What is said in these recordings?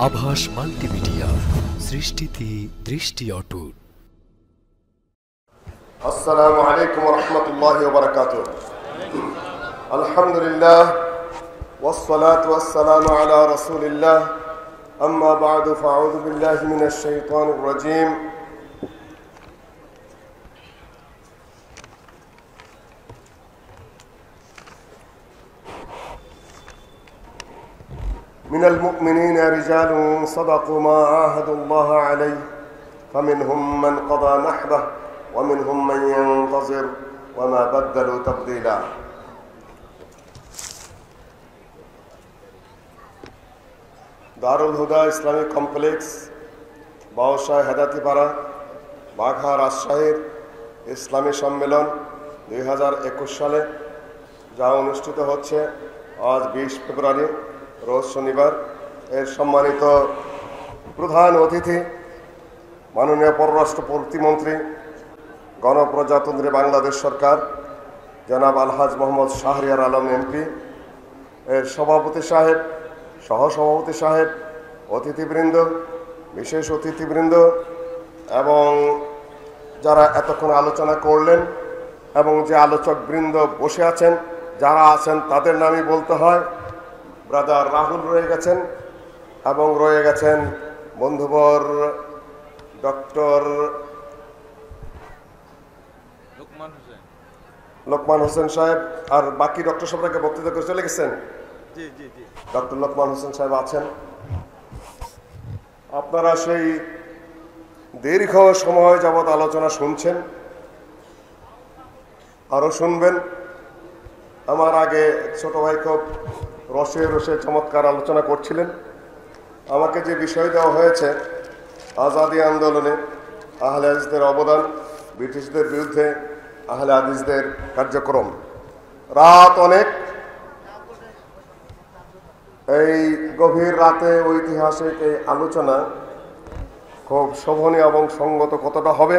আভাস মাল্টিমিডিয়া, সৃষ্টিতে দৃষ্টি অটুট। আসসালামু আলাইকুম ওয়া রাহমাতুল্লাহি ওয়া বারাকাতুহু। আলহামদুলিল্লাহ ওয়াসসালাতু ওয়াসসালামু আলা রাসূলিল্লাহ। আম্মা বা'দু ফাআউযু বিল্লাহি মিনাশ শাইতানির রাজীম। মিনাল মুমিনিনা রিজালুন সাদাকু মা আহাদুল্লাহ আলাইহি ফামিনহুম মান কাদা নাহবাহু ওয়া মিনহুম মান ইয়ানতাজির ওয়া মা বাদদালু তাবদীলা। দারুল হুদা ইসলামিক কমপ্লেক্স, বাউশাহ হেদাতিপাড়া, বাঘা, রাজশাহীর ইসলামী সম্মেলন 2021 সালে যা অনুষ্ঠিত হচ্ছে আজ 20 ফেব্রুয়ারি রোজ শনিবার। এর সম্মানিত প্রধান অতিথি মাননীয় পররাষ্ট্র প্রতিমন্ত্রী গণপ্রজাতন্ত্রী বাংলাদেশ সরকার জনাব আলহাজ মোহাম্মদ শাহরিয়ার আলম এমপি, এর সভাপতি সাহেব, সহসভাপতি সাহেব, অতিথিবৃন্দ, বিশেষ অতিথিবৃন্দ এবং যারা এতক্ষণ আলোচনা করলেন এবং যে আলোচকবৃন্দ বসে আছেন, যারা আছেন তাদের নামই বলতে হয়। ব্রাদার রাহুল রয়ে গেছেন এবং রয়ে গেছেন বন্ধুবর ডক্টর লোকমান হোসেন সাহেব, আর বাকি ডক্টর সাহেবকে বক্তৃতা করে চলে গেছেন। ডক্টর লোকমান হোসেন সাহেব আছেন। আপনারা সেই দীর্ঘ সময় যাবৎ আলোচনা শুনছেন, আরো শুনবেন। আমার আগে ছোট ভাই খুব রসে রসে চমৎকার আলোচনা করছিলেন। আমাকে যে বিষয় দেওয়া হয়েছে আজাদি আন্দোলনে আহলে হাদিসদের অবদান, ব্রিটিশদের বিরুদ্ধে আহলে হাদিসদের কার্যক্রম, রাত অনেক, এই গভীর রাতে ঐতিহাসিক এই আলোচনা খুব শোভনীয় এবং সঙ্গত কতটা হবে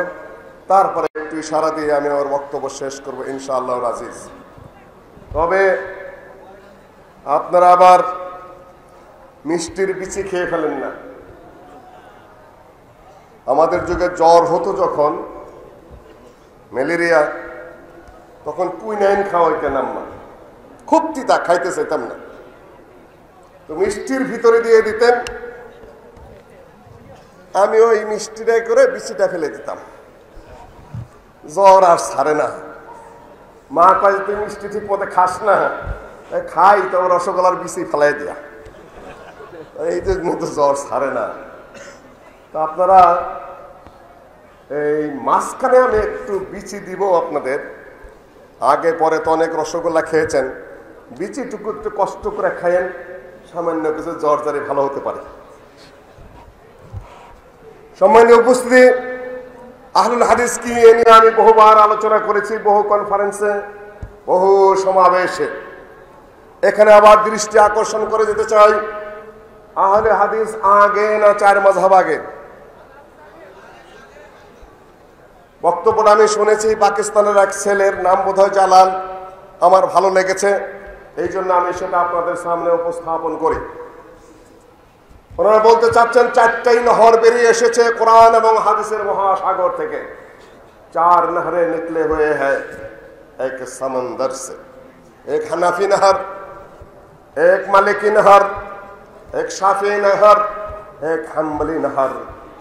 তারপরে একটু ইশারা দিয়ে আমি আমার বক্তব্য শেষ করবো ইনশাআল্লাহ আজিজ। তবে আপনারা আবার মিষ্টির বিচি খেয়ে ফেলেন না। আমাদের যুগে জ্বর হতো যখন, ম্যালেরিয়া, তখন কুইনাইন খাওয়াইতেন আম্মা, খুব তিতা, খাইতে চাইতাম না, তো মিষ্টির ভিতরে দিয়ে দিতেন, আমি ওই মিষ্টিটাই করে বিচিটা ফেলে দিতাম, জ্বর আর ছাড়ে না। মা কয় তুই মিষ্টি ঠিক মতো খাস না, খাই তো রসগোল্লার বিচি ফেলাই দিয়া, এই জন্য তো জ্বর ছাড়ে না। তো আপনারা এই মাঝখানে আমি একটু বিচি দিব আপনাদের, আগে পরে তো অনেক রসগোল্লা খেয়েছেন, বিচিটুকু একটু কষ্ট করে খাইয়েন, সামান্য কিছু জ্বর জারি ভালো হতে পারে। সম্মানীয় উপস্থিতি, আহলুল হাদিস কি এ নিয়ে আমি বহুবার আলোচনা করেছি, বহু কনফারেন্সে, বহু সমাবেশে। এখানে আবার দৃষ্টি আকর্ষণ করে যেতে চাই, আহলে হাদিস আগে না চার মাযহাব আগে? বক্তব্যটা আমি শুনেছি পাকিস্তানের এক ছেলের, নাম বোধহয় জালাল, আমার ভালো লেগেছে, এই জন্য আমি সেটা আপনাদের সামনে উপস্থাপন করি। ওনারা বলতে চাচ্ছেন চারটাই নহর বেরিয়ে এসেছে কোরআন এবং হাদিসের মহাসাগর থেকে। চার নহরে নিকলে হুয়ে হ্যায় এক সমন্দর সে, এক হানাফি নহর, এক মালিকি নহর, এক শাফি নহর, এক হাম্বলি নহর,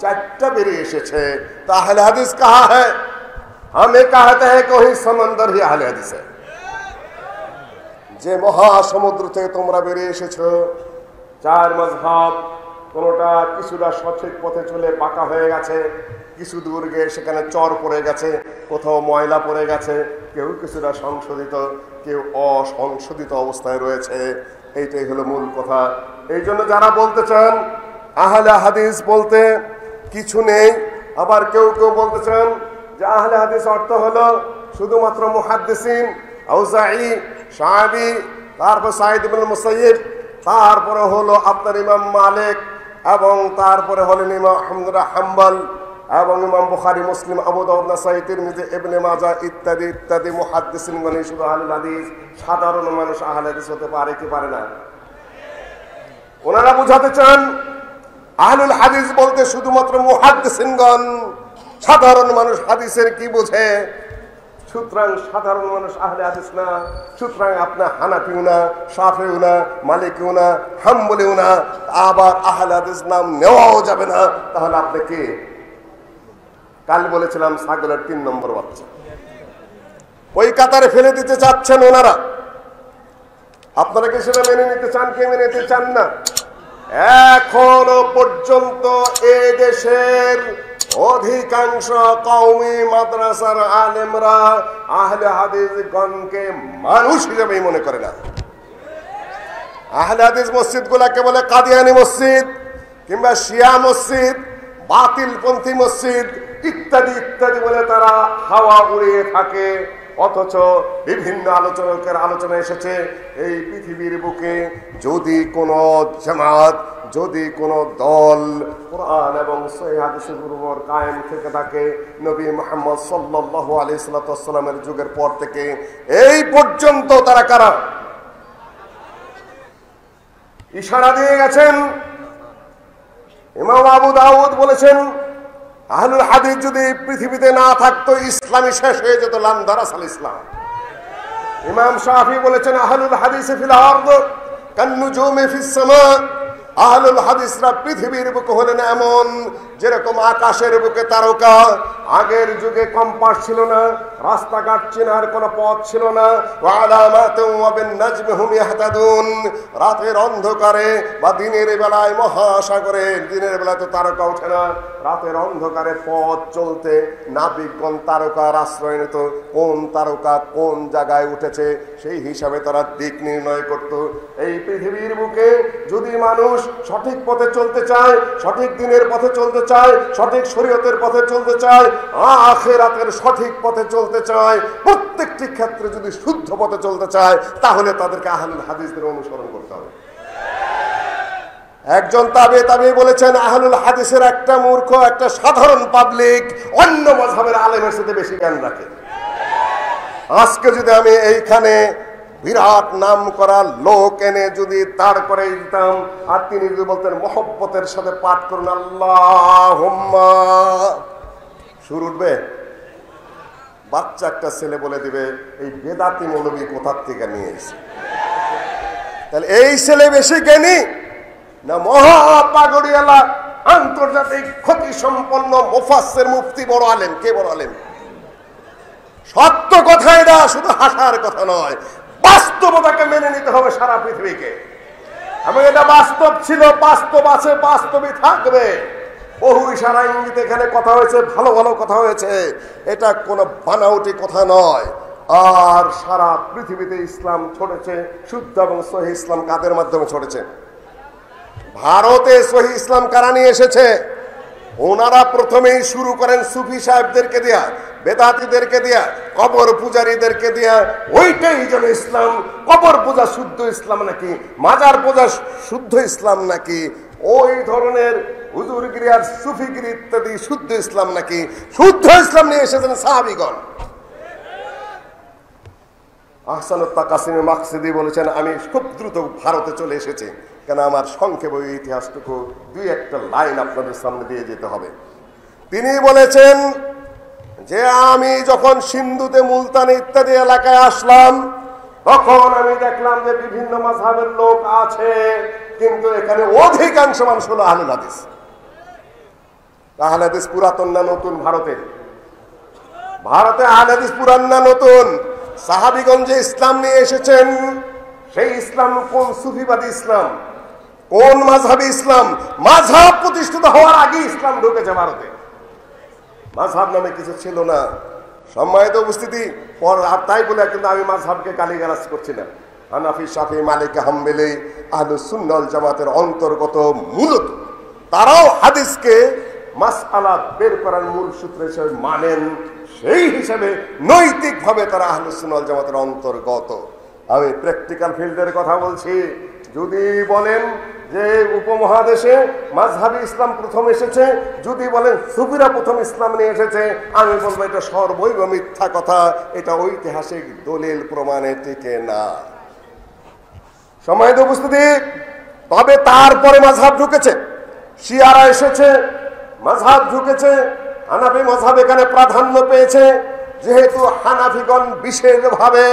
চারটা বেরিয়ে এসেছে। তো আহলে হাদিস কাহা হ্যায়? हम कहते हैं कि वही समंदर ही আহলে হাদিস है। যে মহাসমুদ্র থেকে তোমরা বেরিয়ে এসেছো, চার মাযহাব, কোনটা কিছুটা সঠিক পথে চলে বাঁকা হয়ে গেছে, কিছু দূর গিয়ে সেখানে চর পড়ে গেছে, কোথাও ময়লা পড়ে গেছে, কেউ কিছুটা সংশোধিত, কেউ অসংশোধিত অবস্থায় রয়েছে। এইটাই হলো মূল কথা। এই জন্য যারা বলতে চান আহলে হাদিস বলতে কিছু নেই, আবার কেউ কেউ বলতে চান যে আহলে হাদিস অর্থ হলো শুধুমাত্র মুহাদ্দিসিন, আউজাঈ, শাআবী, তারপর সাঈদ ইবনে মুসাইয়্যিব, তারপরে হলো আপনার ইমাম মালিক, এবং তারপরে হলেন ইমাম আহমদ হাম্বল, এবং ইমাম বুখারী, মুসলিম, আবু দাউদ, নাসাঈ, তিরমিজি, ইবনে মাজাহ ইত্যাদি ইত্যাদি মুহাদ্দিসিন মানে শুধু আহলে হাদিস। সাধারণ মানুষ আহলে হাদিস হতে পারে কি পারে না? ওনারা বুঝাতে চান আহলুল হাদিস বলতে শুধুমাত্র মুহাদ্দিসিনগণ, সাধারণ মানুষ হাদিসের কি বোঝে? সুতরাং সাধারণ মানুষ আহলে হাদিস না। সুতরাং আপনার হানাফিও না, শাফিও না, মালিকিও না, হাম্বলিও না, আবার আহলে হাদিস নাম নেওয়াও যাবে না। তাহলে আপনি কি? কাল বলেছিলাম ছাগলের 3 নম্বর বাচ্চা, ওই কাতারে ফেলে দিতে চাচ্ছেন ওনারা। আপনারা কি সেটা মেনে নিতে চান? কে মেনে নিতে চান না? এখনো পর্যন্ত এই দেশের অধিকাংশ কওমি মাদ্রাসার আলেমরা আহলে হাদিস গণকে মানুষ হিসেবেই মনে করে না। আহলে হাদিস মসজিদ গুলাকে বলে কাদিয়ানি মসজিদ কিংবা শিয়া মসজিদ, বাতিলপন্থী মসজিদ ইত্যাদি ইত্যাদি বলে তারা হাওয়া উড়িয়ে থাকে। অথচ বিভিন্ন আলোচকের আলোচনা এসেছে এই পৃথিবীর বুকে যদি কোনো জামাত, যদি কোনো দল কোরআন এবং সহিহ হাদিসের উপর কায়েম থেকে থাকে, নবী মুহাম্মদ সাল্লাল্লাহু আলাইহি সাল্লামের যুগের পর থেকে এই পর্যন্ত তারা কারা? ইশারা দিয়ে গেছেন। ইমাম আবু দাউদ বলেছেন আহলুল হাদিস যদি পৃথিবীতে না থাকতো ইসলামই শেষ হয়ে যেত, লাম দারাসাল ইসলাম। ইমাম শাফি বলেছেন আহলুল হাদিস ফিল আরদ কান্নুজুমি ফিস সামা। আহলুল হাদিসরা পৃথিবীর বুকে হলেন এমন যেরকম আকাশের বুকে তারকা। আগের যুগে কম্পাস ছিল না, রাস্তাঘাট চেনার কোনো পথ ছিল না। ওয়ালামাতুন ওয়া বিন-নাজমি হুম ইয়াহতাদুন। রাতের অন্ধকারে বা দিনের বেলায় মহাসাগরে, দিনের বেলায় তো তারকা ওঠে না, রাতের অন্ধকারে পথ চলতে নাবিকগণ তারকার আশ্রয় নিত। কোন তারকা কোন জায়গায় উঠেছে সেই হিসাবে তারা দিক নির্ণয় করত। এই পৃথিবীর বুকে যদি মানুষ সঠিক পথে চলতে চায়, সঠিক দিনের পথে চলতে চায়, সঠিক শরীয়তের পথে চলতে চায়, আখিরাতের সঠিক পথে চলতে চায়, প্রত্যেকটি ক্ষেত্রে যদি শুদ্ধ পথে চলতে চায়, তাহলে তাদেরকে আহলুল হাদিসদের অনুসরণ করতে হবে। একজন তাবে বলেছেন আহলুল হাদিসের একটা মূর্খ, একটা সাধারণ পাবলিক অন্য মাযহাবের আলেমের সাথে বেশি জ্ঞান রাখে। আজকে যদি আমি এইখানে বিরাট নাম করা লোক এনে যদি দাঁড় করে দিতাম আর তিনি যদি বলতেন মহব্বতের সাথে পাঠ করুন আল্লাহুম্মা, সুর উঠবে? বাচ্চা একটা ছেলে বলে দিবে এই বেদাতি মৌলবী কোথার থেকে নিয়ে এসেছে। তাহলে এই ছেলে বেশি জ্ঞানী না মহাপাগড়িয়ালা আন্তর্জাতিক খ্যাতি সম্পন্ন মুফাসসির মুফতি বড় আলেম? কে বড় আলেম? সত্য কথা এটা, শুধু হাসার কথা নয়। বাস্তবতাকে মেনে নিতে হবে সারা পৃথিবীকে। এবং এটা বাস্তব ছিল, বাস্তব আছে, বাস্তবই থাকবে। বহু ইশারা ইঙ্গিত এখানে কথা হয়েছে, ভালো ভালো কথা হয়েছে, এটা কোনো বানাউটি কথা নয়। আর সারা পৃথিবীতে ইসলাম ছড়েছে শুদ্ধ এবং সহিহ ইসলাম কাদের মাধ্যমে ছড়েছে? ভারতে সহিহ ইসলাম কারা নিয়ে এসেছে? ওনারা প্রথমেই শুরু করেন সুফি সাহেবদেরকে দিয়া, বেদাতীদেরকে দিয়া, কবর পূজারীদেরকে দিয়া। ওইটাই যেন ইসলাম। কবর পূজা শুদ্ধ ইসলাম নাকি, মাজার পূজা শুদ্ধ ইসলাম নাকি, ওই ধরনের হুজুরগিরি আর সুফিগিরি ইত্যাদি শুদ্ধ ইসলাম নাকি? শুদ্ধ ইসলাম নিয়ে এসেছেন সাহাবীগণ। আহসানুত তাকাসিম মাকসুদি বলেছেন আমি খুব দ্রুত ভারতে চলে এসেছি, কেন আমার সংক্ষেপ ওই ইতিহাসটুকু দুই একটা লাইন আপনাদের সামনে দিয়ে যেতে হবে। তিনি বলেছেন যে আমি যখন সিন্ধুতে, মুলতান ইত্যাদি এলাকায় আসলাম, তখন আমি দেখলাম যে বিভিন্ন মাযহাবের লোক আছে, কিন্তু এখানে অধিকাংশ মানুষ হলো আহলুল হাদিস। আহলে হাদিস পুরাতন না নতুন? ভারতে আহলে হাদিস পুরান না নতুন? সাহাবীগণ যে ইসলাম নিয়ে এসেছেন সেই ইসলাম কোন সুফিবাদী ইসলাম, কোন মাযহাবী ইসলাম? মাযহাব প্রতিষ্ঠিত হওয়ার আগে ইসলাম ঢুকেছে ভারতে। মাযহাব নামে কিছু ছিল না। সম্মানিত উপস্থিতি, আর তাই বলে কিন্তু আমি মাযহাবকে গালিগালাজ করছি না। হানাফি, শাফি, মালিকি, হাম্বলি আহলুস সুন্নাহ ওয়াল জামাতের অন্তর্গত মূলত তারাও হাদিসকে মাসআলা বের করার মূল সূত্র হিসেবে মানেন। সেই হিসাবে নৈতিকভাবে তারা আহলুস সুন্নাহ ওয়াল জামাতের অন্তর্গত। আমি প্র্যাকটিক্যাল ফিল্ডের কথা বলছি। যদি বলেন যে উপমহাদেশে মাযহাবী ইসলাম প্রথম এসেছে, যদি বলেন সুফিরা প্রথম ইসলাম নিয়ে এসেছে, আমি বলবো এটা সর্বৈব মিথ্যা কথা। এটা ঐতিহাসিক দলিল প্রমাণে টিকে না। সম্মানিত উপস্থিতি, তবে তারপরে মাযহাব ঢুকেছে। শিয়ারা এসেছে, মাযহাব ঢুকেছে, হানাফি মাযহাব এখানে প্রাধান্য পেয়েছে। যেহেতু হানাফিগণ বিশেষভাবে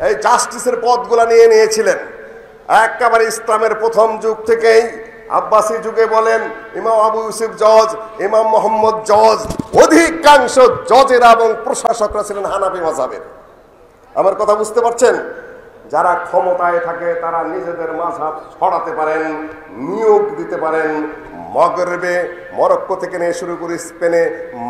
এই জাস্টিসের পদগুলো নিয়ে নিয়েছিলেন, একেবারে ইসলামের প্রথম যুগ থেকেই আব্বাসী যুগে বলেন ইমাম আবু ইউসুফ জজ, ইমাম মোহাম্মদ জজ, অধিকাংশ জজেরা এবং প্রশাসকরা ছিলেন হানাফি মাযহাবের। আমার কথা বুঝতে পারছেন? যারা ক্ষমতায় থাকে তারা নিজেদের মাযহাব ছড়াতে পারেন, নিয়োগ দিতে পারেন। মগরেবে, মরক্কো থেকে নিয়ে শুরু করে স্পেনে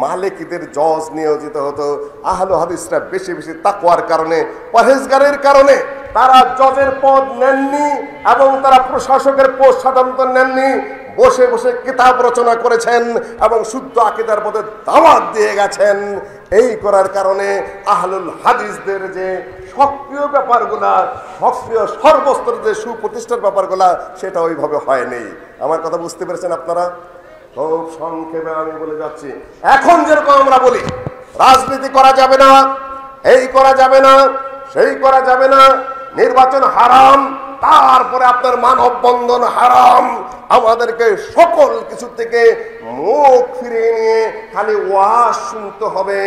মালিকিদের জজ নিয়োজিত হতো। আহলে হাদিসরা বেশি বেশি তাকওয়ার কারণে, পরহেজগারের কারণে তারা জজের পদ নেননি এবং তারা প্রশাসকের পদ সাধারণত নেননি। বসে বসে কিতাব রচনা করেছেন এবং শুদ্ধ আকীদার পথে দাওয়াত দিয়ে গেছেন। এই করার কারণে আহলুল হাদিসদের যে সক্রিয় ব্যাপারগুলা, সক্রিয় সর্বস্তরের যে সুপ্রতিষ্ঠার ব্যাপারগুলা, সেটা ওইভাবে হয়নি। আমার কথা বুঝতে পেরেছেন আপনারা? খুব সংক্ষেপে আমি বলে যাচ্ছি। এখন যেরকম আমরা বলি রাজনীতি করা যাবে না, এই করা যাবে না, সেই করা যাবে না, নির্বাচন হারাম, তারপরে আপনার মানববন্ধন হারাম, আমাদেরকে সকল কিছু থেকে মুখ ফিরিয়ে নিয়ে খালি ওয়াজ শুনতে হবে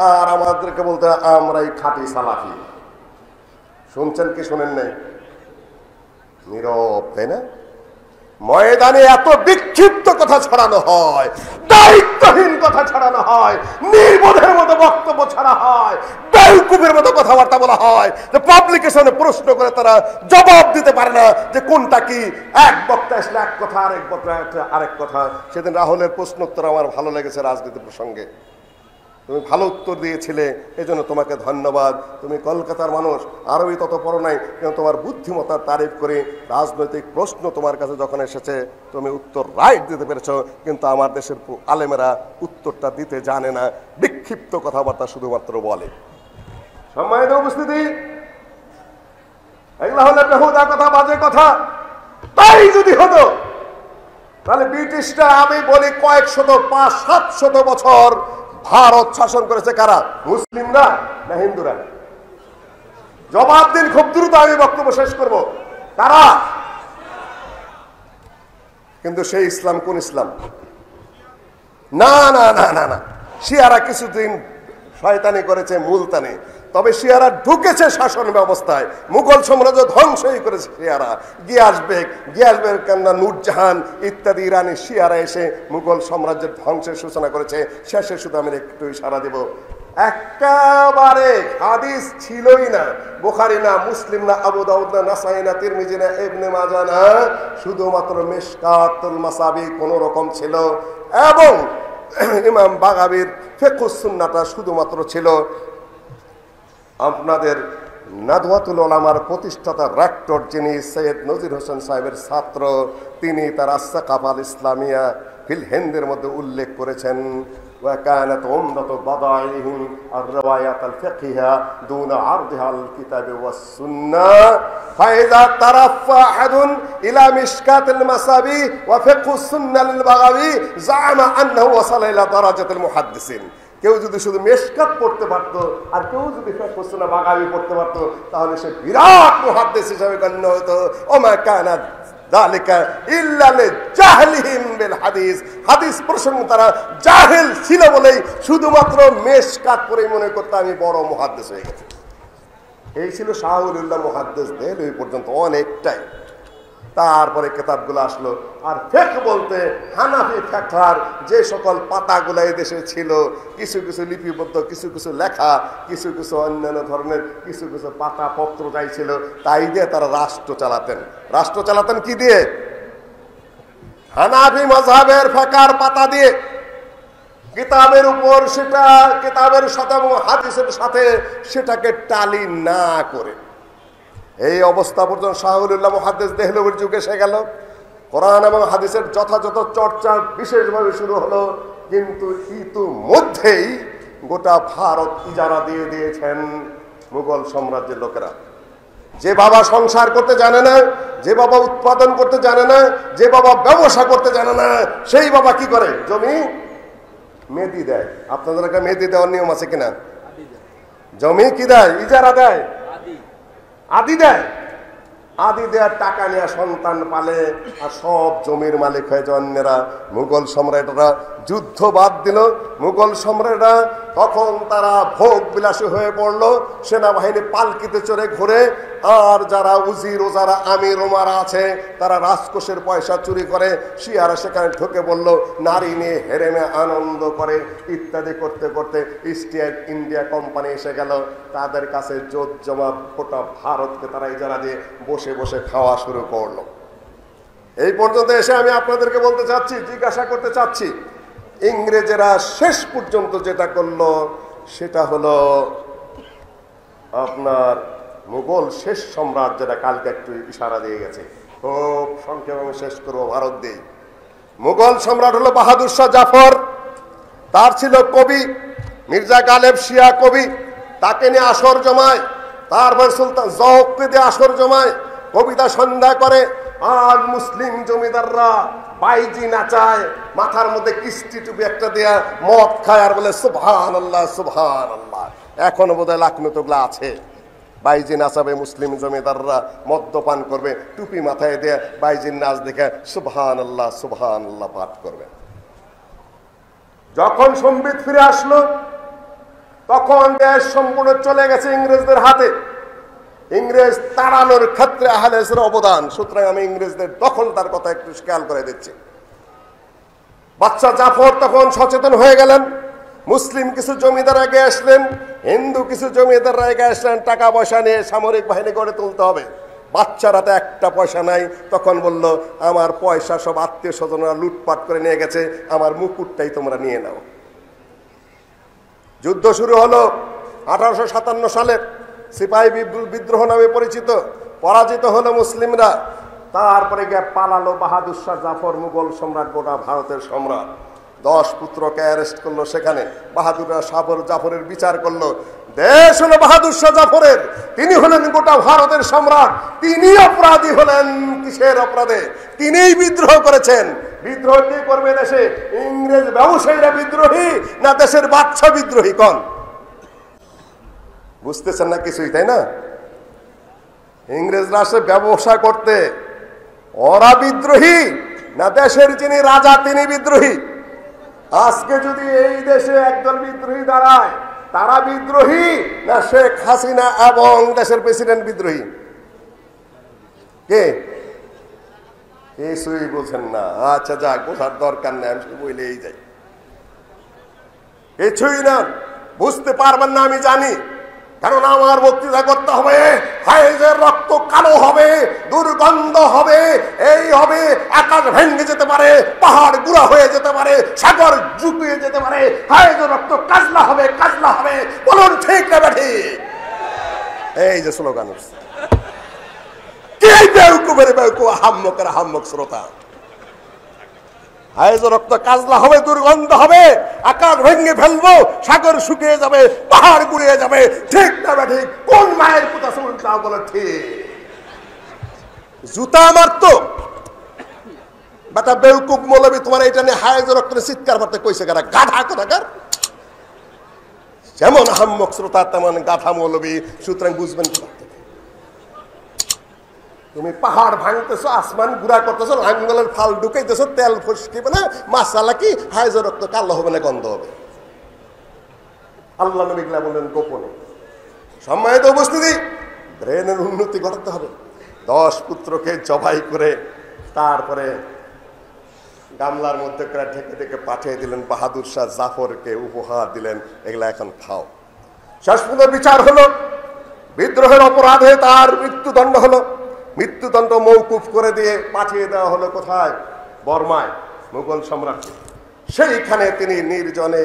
আর আমাদেরকে বলতে হবে আমরাই খাঁটি সালাফি। শুনছেন কি শোনেন নাই? নীরব, তাই না? ময়দানে এত বিক্ষিপ্ত কথা ছড়ানো হয়, দায়িত্বহীন কথা ছড়ানো হয়, নির্বোধের মতো বক্তব্য ছড়া হয়, বেউকুফের মতো কথাবার্তা বলা হয় যে পাবলিকেশনে প্রশ্ন করে তারা জবাব দিতে পারে না যে কোনটা কি। এক বক্তা আসলে এক কথা, আরেক বক্তা আরেক কথা। সেদিন রাহুলের প্রশ্ন উত্তর আমার ভালো লেগেছে রাজনীতি প্রসঙ্গে। তুমি ভালো উত্তর দিয়েছিলে, এজন্য তোমাকে ধন্যবাদ। তুমি কলকাতার মানুষ, আরবি তত পড়ো নাই, কিন্তু তোমার বুদ্ধিমত্তার তারিফ করে রাজনৈতিক প্রশ্ন তোমার কাছে যখন এসেছে তুমি উত্তর রাইট দিতে পেরেছো। কিন্তু আমার দেশের আলেমেরা উত্তরটা দিতে জানে না, বিক্ষিপ্ত কথাবার্তা শুধুমাত্র বলে। সম্মানিত উপস্থিতি, এগুলা হলে বেহুদা কথা, বাজে কথা। তাই যদি হতো তাহলে ব্রিটিশরা, আমি বলি কয়েক শত, 500-700 বছর ভারত শাসন করেছে কারা? মুসলিমরা না হিন্দুরা? জবাব দিন, খুব দ্রুত আমি বক্তব্য শেষ করব। কারা? কিন্তু সেই ইসলাম কোন ইসলাম? না না না না না, শিয়ারা কিছুদিন শয়তানি করেছে মুলতানে, তবে শিয়ারা ঢুকেছে শাসন ব্যবস্থায়। মুঘল সাম্রাজ্য ধ্বংসই করেছে শিয়ারা। গিয়াসবেগ কান্না, নূরজাহান ইত্যাদি ইরানি শিয়ারা এসে মুঘল সাম্রাজ্যের ধ্বংসের সূচনা করেছে। শেষে শুধু আমি একটু ইশারা দেব, একেবারে হাদিস ছিলই না, বুখারী না, মুসলিম না, আবু দাউদ না, নাসাই না, তিরমিজি না, ইবনে মাজাহ না, শুধুমাত্র মিশকাতুল মাসাবি কোন রকম ছিল এবং ইমাম বাগাবীর ফিকহুস সুন্নাহটা শুধুমাত্র ছিল। আপনাদের নাদওয়াতুল উলামার প্রতিষ্ঠাতা রেক্টর যিনি সৈয়দ নজির হোসেন সাহেবের ছাত্র, তিনি তার আস-সাকাফা আল ইসলামিয়া ফিল হিন্দের মধ্যে উল্লেখ করেছেন وكانت عمدة بضائعهم الروايات الفقهية دون عرضها على الكتاب والسنة فإذا ترفع أحد إلى مشكاة المصابيح وفقه السنة للبغوي زعم أنه وصل إلى درجة المحدثين। কেউ যদি শুধু মেশকাত পড়তে পারতো আর কেউ যদি ফিকহুস সুন্নাহ বাগাবী পড়তে পারতো তাহলে সে বিরাট মুহাদ্দিস হিসেবে গণ্য হতো। ওমা কানা যালিকা ইল্লা লিজাহলিহিম বিল হাদিস, হাদিস প্রসঙ্গে তারা জাহেল ছিল বলেই শুধুমাত্র মেশকাত পড়ে মনে করতে আমি বড় মুহাদ্দিস হয়ে গেছি। এই ছিল শাহুলুল্লাহ মুহাদ্দিসদের ওই পর্যন্ত অনেকটাই। তারপরে কিতাবগুলো আসলো। আর ফিকহ বলতে হানাফি ফিকহার যে সকল পাতাগুলো এই দেশে ছিল, কিছু কিছু লিপিবদ্ধ, কিছু কিছু লেখা, কিছু কিছু অন্যান্য ধরনের কিছু কিছু পাতা পত্র যাই ছিল, তাই দিয়ে তারা রাষ্ট্র চালাতেন। রাষ্ট্র চালাতেন কি দিয়ে? হানাফি মাযহাবের ফিকহার পাতা দিয়ে। কিতাবের উপর সেটা, কিতাবের সাথে এবং হাদিসের সাথে সেটাকে টালি না করে। এই অবস্থা পর্যন্ত শাহুলুল্লাহ মুহাদ্দিস দেহলভির যুগে এসে গেল। কোরআন এবং হাদিসের যথাযথ চর্চা বিশেষভাবে শুরু হলো। কিন্তু ইতিমধ্যেই গোটা ভারত ইজারা দিয়ে দিয়েছেন মুঘল সাম্রাজ্যের লোকেরা। যে বাবা সংসার করতে জানে না, যে বাবা উৎপাদন করতে জানে না, যে বাবা ব্যবসা করতে জানে না, সেই বাবা কি করে? জমি মেদি দেয়। আপনাদের একটা মেদি দেওয়ার নিয়ম আছে কিনা? জমি কি দেয়? ইজারা দেয়, আদি দেয়। আদি দেওয়ার টাকা নিয়ে সন্তান পালে আর সব জমির মালিক হয়ে যায় অন্যেরা। মুঘল সম্রাটরা যুদ্ধ বাদ দিল। মুঘল সম্রাটরা তখন তারা ভোগ বিলাসী হয়ে পড়লো। সেনাবাহিনী পালকিতে চড়ে ঘুরে, আর যারা উজির ও যারা আমির ওমারা আছে তারা রাজকোষের পয়সা চুরি করে। শিয়ারা সেখানে ঢুকে বলল, নারী নিয়ে হেরেমে আনন্দ করে ইত্যাদি করতে করতে ইস্ট ইন্ডিয়া কোম্পানি এসে গেল। তাদের কাছে জোত জমা গোটা ভারতকে তারা ইজারা দিয়ে বসে বসে খাওয়া শুরু করলো। এই পর্যন্ত এসে আমি আপনাদেরকে বলতে চাচ্ছি, জিজ্ঞাসা করতে চাচ্ছি, ইংরেজেরা শেষ পর্যন্ত যেটা করলো সেটা হলো আপনার মুঘল শেষ সম্রাট, যেটা কালকে একটু ইশারা দিয়ে গেছে, খুব সংক্ষেপে আমি শেষ করবো ভারত দিয়ে। মুঘল সম্রাট হলো বাহাদুর শাহ জাফর। তার ছিল কবি মির্জা গালেব শিয়া কবি, তাকে নিয়ে আসর জমায়। তারপর সুলতান জৌককে দিয়ে আসর জমায়, কবিতা সন্ধ্যা করে। আর মুসলিম জমিদাররা বাইজি নাচায়, মাথার মধ্যে কিস্তি টুপি একটা দেয়া মদ খায় আর বলে সুবহানাল্লাহ সুবহানাল্লাহ। এখনো বোধহয় লাখনৌতগুলা আছে, বাইজি নাচাবে মুসলিম জমিদাররা, মদ্যপান করবে, টুপি মাথায় দিয়ে বাইজির নাচ দেখে সুবহানাল্লাহ সুবহানাল্লাহ পাঠ করবে। যখন সম্বিত ফিরে আসলো তখন দেশ সম্পূর্ণ চলে গেছে ইংরেজদের হাতে। ইংরেজ তাড়ানোর ক্ষেত্রে আহলে হাদিসের অবদান। সুতরাং আমি ইংরেজদের দখলদার কথা একটু খেয়াল করে দিচ্ছি। বাদশা জাফর তখন সচেতন হয়ে গেলেন। মুসলিম কিছু জমিদার আগে আসলেন, হিন্দু কিছু জমিদার আগে আসলেন। টাকা পয়সা নিয়ে সামরিক বাহিনী গড়ে তুলতে হবে। বাচ্চারা তো একটা পয়সা নাই। তখন বলল, আমার পয়সা সব আত্মীয় স্বজনরা লুটপাট করে নিয়ে গেছে, আমার মুকুটটাই তোমরা নিয়ে নাও। যুদ্ধ শুরু হলো 1857 সালে, সিপাহী বিদ্রোহ নামে পরিচিত। পরাজিত হলো মুসলিমরা। তারপরে গিয়ে পালালো বাহাদুর শাহ জাফর, মুঘল সম্রাট, গোটা ভারতের সম্রাট। 10 পুত্রকে অ্যারেস্ট করলো সেখানে। বাহাদুর শাহ জাফরের বিচার করলো। দেশ হলো বাহাদুর শাহ জাফরের, তিনি হলেন গোটা ভারতের সম্রাট। তিনি অপরাধী হলেন কিসের অপরাধে? তিনিই বিদ্রোহ করেছেন। বিদ্রোহ কে করবে দেশে? ইংরেজ ব্যবসায়ীরা বিদ্রোহী না দেশের বাচ্চা বিদ্রোহী? কোন বুঝতেছেন না কিছুই, তাই না? ইংরেজরা আসে ব্যবসা করতে, ওরা বিদ্রোহী না দেশের যিনি রাজা তিনি বিদ্রোহী? আজকে যদি এই দেশে একদল বিদ্রোহী দাঁড়ায়, তারা বিদ্রোহী না শেখ হাসিনা এবং দেশের প্রেসিডেন্ট বিদ্রোহী? কে? কিছুই বোঝেন না। আচ্ছা যাক, বোঝার দরকার নেই, আমি বইলেই যাই। কিছুই না, বুঝতে পারবেন না আমি জানি। কারণ আমার বক্তৃতা করতে হবে, হায়েজের রক্ত কালো হবে, দুর্গন্ধ হবে, এই হবে, আকাশ ভেঙে যেতে পারে, পাহাড় গুঁড়া হয়ে যেতে পারে, সাগর ঝুঁকিয়ে যেতে পারে, হায়েজের রক্ত কাজলা হবে, কাজলা হবে। বলুন ঠিক না ঠিক? এই যে স্লোগান, কে বেউকুফের বেউকুফ, হাম্মকের হাম্মক শ্রোতা। হায়েজ রক্ত কাজলা হবে, দুর্গন্ধ হবে, আকাশ ভেঙে ফেলবো, সাগর শুকিয়ে যাবে, পাহাড় গুড়িয়ে যাবে। ঠিক না ঠিক? কোন মায়ের পুতা শুনতে বলে ঠিক? জুতা মারতো বেটা বেউকুফ মৌলবী, তোমার এটা নিয়ে হায়েজ রক্তের চিৎকার করতে কইছে কারা? গাধা কোথাকার। যেমন হাম্মক শ্রোতা তেমন গাধা মৌলবী। সুতরাং বুঝবেন কি? তুমি পাহাড় ভাঙতেছো, আসমান গুড়া করতেছো, লাঙ্গলের ফাল ঢুকাইতেছো, তেল ফসকিবে না, মাসালা কি, হায়েজের রক্ত কালো হবে না গন্ধ হবে? আল্লাহ নবী বললেন গোপনে। সম্মানিত উপস্থিতি, ব্রেনের উন্নতি ঘটাতে হবে। 10 পুত্রকে জবাই করে তারপরে গামলার মধ্যে করে ঢেকে ঢেকে পাঠিয়ে দিলেন। বাহাদুর শাহ জাফরকে উপহার দিলেন, এগুলা এখন খাও। শেষ পর্যন্ত বিচার হলো, বিদ্রোহের অপরাধে তার মৃত্যুদণ্ড হলো। মৃত্যুদণ্ড মৌকুফ করে দিয়ে পাঠিয়ে দেওয়া হলো কোথায়? বর্মায়, মুঘল সম্রাটকে। সেইখানে তিনি নির্জনে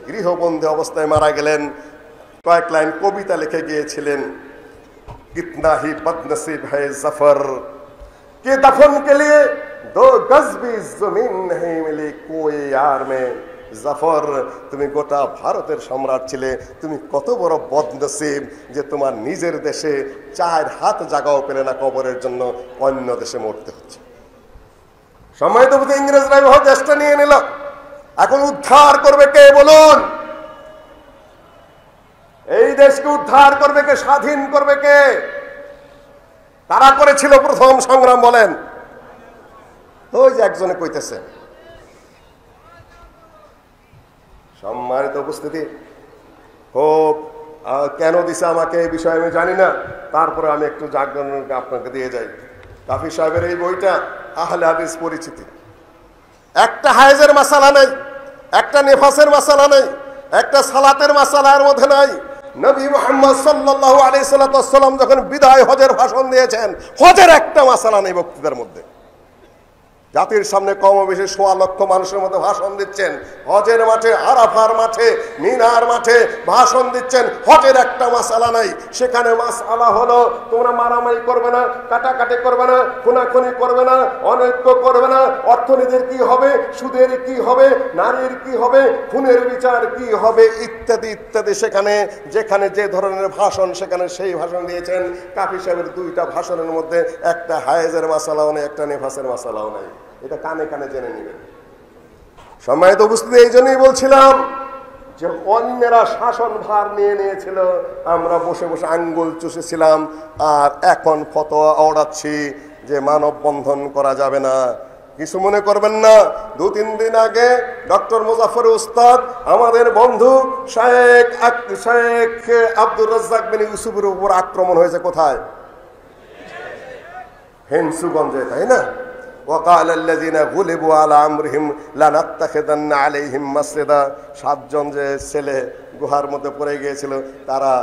গৃহবন্দী অবস্থায় মারা গেলেন। কয়েক লাইন কবিতা লিখে গিয়েছিলেন, কিতনা হি বদনসিব है जफर के दफन के लिए 2 गज भी जमीन नहीं मिली कोई यार में। জাফর, তুমি গোটা ভারতের সম্রাট ছিলে, তুমি কত বড় বদনসিব যে তোমার নিজের দেশে 4 হাত জায়গাও পেলে না কবরের জন্য, অন্য দেশে মরতে হচ্ছে। সম্মানিত বুঝে ইংরেজরা দেশটা নিয়ে নিল। এখন উদ্ধার করবে কে বলুন? এই দেশকে উদ্ধার করবে কে? স্বাধীন করবে কে? কারা করেছিল প্রথম সংগ্রাম বলেন? ওই যে একজনে কইতেছে। সম্মানিত উপস্থিতি, খুব কেন দিছে আমাকে এই বিষয়ে আমি জানি না, তারপরে আমি একটু জাগরণ আপনাকে দিয়ে যাই। কাফি সাহেবের এই বইটা আহলে হাদিস পরিচিতি, একটা হায়েজের মাসালা নেই, একটা নেফাসের মাসালা নেই, একটা সালাতের মাসালা এর মধ্যে নাই। নবী মুহাম্মদ সাল্লাল্লাহু আলাইহি সাল্লাম যখন বিদায় হজের ভাষণ দিয়েছেন, হজের একটা মাসালা নেই বক্তৃতার মধ্যে। জাতির সামনে কমবেশি 1.25 লক্ষ মানুষের মধ্যে ভাষণ দিচ্ছেন, হজের মাঠে, আরাফার মাঠে, মিনার মাঠে ভাষণ দিচ্ছেন, হজের একটা মাসালা নাই। সেখানে মাসালা হলো তোমরা মারামারি করবে না, কাটাকাটি করবে না, খুনাখুনি করবে না, অনৈক্য করবে না, অর্থনীতির কি হবে, সুদের কি হবে, নারীর কি হবে, খুনের বিচার কি হবে, ইত্যাদি ইত্যাদি। সেখানে যেখানে যে ধরনের ভাষণ, সেখানে সেই ভাষণ দিয়েছেন। কাফি সাহেবের 2টা ভাষণের মধ্যে একটা হায়েজের মাসালাও নেই, একটা নেফাসের মাসালাও নেই। এটা কানে কানে জেনে নেবেন। সম্মানিত উপস্থিতি, এই জন্যই বলছিলাম যে অন্যেরা শাসন ভার নিয়ে নিয়েছিল, আমরা বসে বসে আঙ্গুল চুষেছিলাম, আর এখন ফতোয়া ওড়াচ্ছি যে মানববন্ধন করা যাবে না। কিছু মনে করবেন না, 2-3 দিন আগে ডক্টর মুজাফফর উস্তাদ আমাদের বন্ধু শেখ আব্দুর রাজ্জাক বিন ইউসুফের উপর আক্রমণ হয়েছে। কোথায়? হেনসুগঞ্জে, তাই না? وقال الذين غلبوا على امرهم لنتخذن عليهم مسجدا। 7 জন যে ছেলে গুহার মধ্যে পড়ে গিয়েছিল, তারা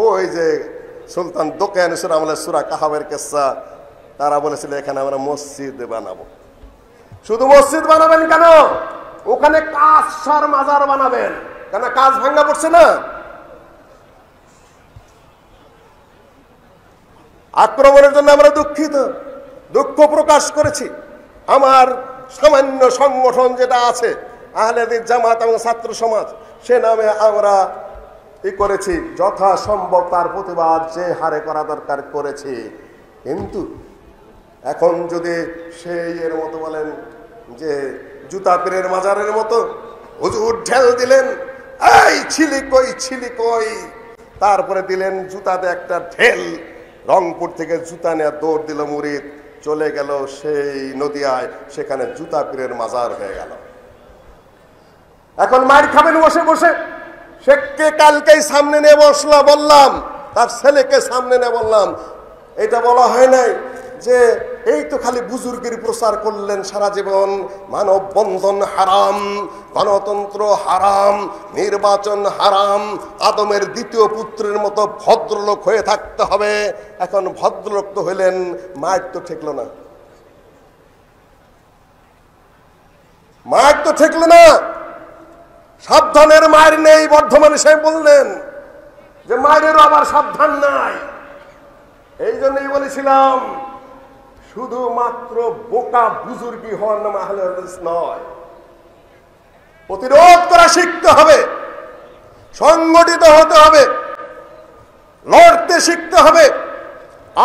ওই যে সুলতান দোকানুসুর আমলের সূরা কাহাবের কিসসা, তারা বলেছিল এখানে আমরা মসজিদ বানাবো। শুধু মসজিদ বানাবেন কেন? ওখানে কাঁচসার মাজার বানাবেন, কেন কাজ ভাঙা পড়ছে না? আক্রমণের জন্য আমরা দুঃখিত, দুঃখ প্রকাশ করেছি। আমার সামান্য সংগঠন যেটা আছে আহলে হাদিস জামাত এবং ছাত্র সমাজ, সে নামে আমরা করেছি যথাসম্ভব, তার প্রতিবাদ যে হারে করা দরকার করেছি। কিন্তু এখন যদি সেই এর মতো বলেন যে জুতা পীরের মাজারের মতো হুজুর ঢেল দিলেন, এই ছিলি কই ছিলি কই, তারপরে দিলেন জুতাতে একটা ঢেল, রংপুর থেকে জুতা নিয়ে দৌড় দিল মুরিদ, চলে গেল সেই নদিয়ায়, সেখানে জুতা পীরের মাজার হয়ে গেল। এখন মার খাবেন বসে বসে। শেখকে কালকেই সামনে নিয়ে বললাম, তার ছেলেকে সামনে নিয়ে বললাম, এটা বলা হয় নাই যে এই তো খালি বুজুর্গের প্রচার করলেন সারা জীবন, মানববন্ধন হারাম, গণতন্ত্র হারাম, নির্বাচন হারাম, আদমের 2য় পুত্রের মতো ভদ্রলোক হয়ে থাকতে হবে। এখন ভদ্রলোক তো হইলেন, মায়ের তো ঠেকলো না, মায়ের তো ঠেকলো না। সাবধানের মায়ের নেই, বর্ধমানে সাহেব বললেন যে মায়েরও আবার সাবধান নাই। এই জন্যই বলেছিলাম শুধুমাত্র বোকা বুজুর্গি হওয়ার নাম আহলে হাদিস নয়, প্রতিরোধ করা শিখতে হবে, সংগঠিত হতে হবে, লড়তে শিখতে হবে।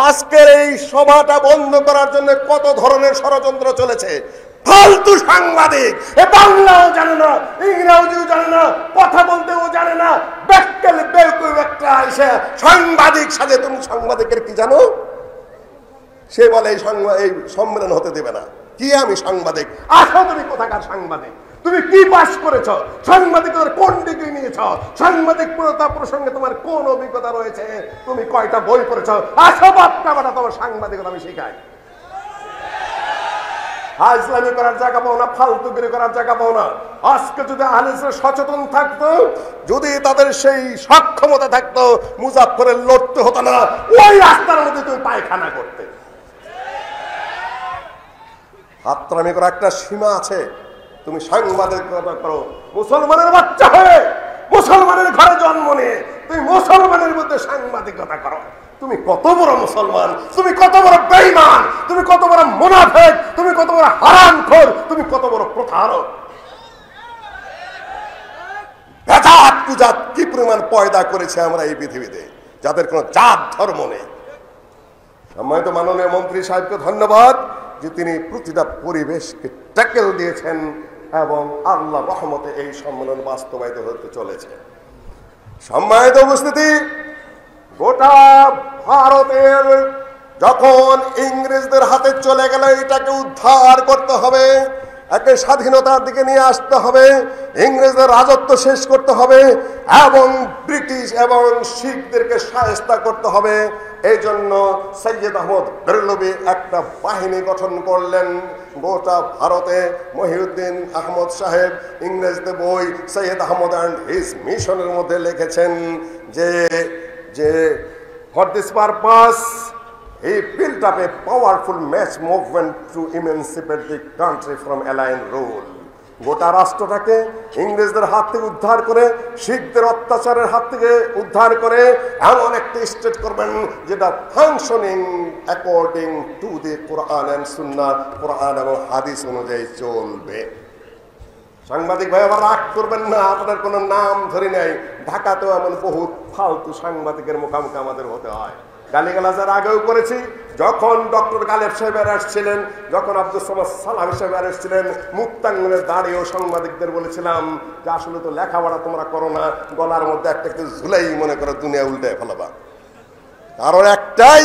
আজকের এই সভাটা বন্ধ করার জন্য কত ধরনের ষড়যন্ত্র চলেছে। ফালতু সাংবাদিক, এ বাংলাও জানে না, ইংরেজিও জানে না, কথা বলতেও জানে না, বেক্কেল বেকুব একটা এসে সাংবাদিক সাজে। তুমি সাংবাদিকের কি জানো? সে বলে এই সম্মেলন হতে দেবে না। কি আমি সাংবাদিক? আসো, তুমি কোথাকার সাংবাদিক? তুমি কি পাস করেছ? সাংবাদিকতার কোন ডিগ্রি নিয়েছ? সাংবাদিকতা প্রসঙ্গে তোমার কোন অভিজ্ঞতা রয়েছে? তুমি কয়টা বই পড়েছ? আসো বাচ্চা বাটা, তোমার সাংবাদিকতা আমি শিখাই। ইসলামী করার জায়গা পাও না, ফালতুগিরি করার জায়গা পাও না। আজকে যদি আহলে হাদিস সচেতন থাকতো, যদি তাদের সেই সক্ষমতা থাকতো, মুজাফফরের লড়তে হতো না, ওই রাস্তার মধ্যে তুমি পায়খানা করতে। হাতরামি করার একটা সীমা আছে। তুমি সাংবাদিকতা করো মুসলমানের বাচ্চা হয়ে, মুসলমানের ঘরে জন্ম নিয়ে, তুমি মুসলমানের মধ্যে সাংবাদিকতা করো। তুমি কত বড় মুসলমান, তুমি কত বড় বেঈমান, তুমি কত বড় মুনাফিক, তুমি কত বড় হারামখোর, তুমি কত বড় প্রতারক। বেজাত কুজাত কি পরিমাণ পয়দা করেছে আমরা এই পৃথিবীতে, যাদের কোনো জাত ধর্ম নেই। সম্মানিত মাননীয় মন্ত্রী সাহেবকে ধন্যবাদ যে তিনি প্রতিটা পরিবেশকে ট্যাকেল দিয়েছেন এবং আল্লাহ রহমতে এই সম্মেলন বাস্তবায়িত হতে চলেছে। সম্মানিত উপস্থিতি, গোটা ভারতের যখন ইংরেজদের হাতে চলে গেল এটাকে উদ্ধার করতে হবে, একে স্বাধীনতার দিকে নিয়ে আসতে হবে, ইংরেজদের রাজত্ব শেষ করতে হবে এবং ব্রিটিশ এবং শিখদেরকে শায়েস্তা করতে হবে। এই জন্য সৈয়দ আহমদ বেরলভী একটা বাহিনী গঠন করলেন গোটা ভারতে। মহিউদ্দিন আহমদ সাহেব ইংরেজদের বই সৈয়দ আহমদ অ্যান্ড হিজ মিশনের মধ্যে লিখেছেন যে যে for this purpose he built up a powerful mass movement to emancipate the country from alien rule. গোটা রাষ্ট্রটাকে ইংরেজদের হাত থেকে উদ্ধার করে, শিখদের অত্যাচারের হাত থেকে উদ্ধার করে এমন একটা স্টেট করবেন যেটা functioning according to the Quran and sunnah, Quran এবং হাদিস অনুযায়ী চলবে। সাংবাদিক ভাই আবার রাগ করবেন না, আপনার কোনো নাম ধরে নাই। ঢাকাতেও এমন বহুত ফালতু সাংবাদিকের মুখোমুখি আমাদের হতে হয়। গালিগালাজের আগেও করেছি, যখন ডক্টর গালেব সাহেব আসছিলেন, যখন আব্দুল সামাদ সালাম সাহেব আসছিলেন, মুক্তাঙ্গনে দাঁড়িয়েও সাংবাদিকদের বলেছিলাম যে আসলে তো লেখাপড়া তোমরা করো না, গলার মধ্যে একটা ঝুলাই মনে করে দুনিয়া উল্টে ফেলাবা। কারণ একটাই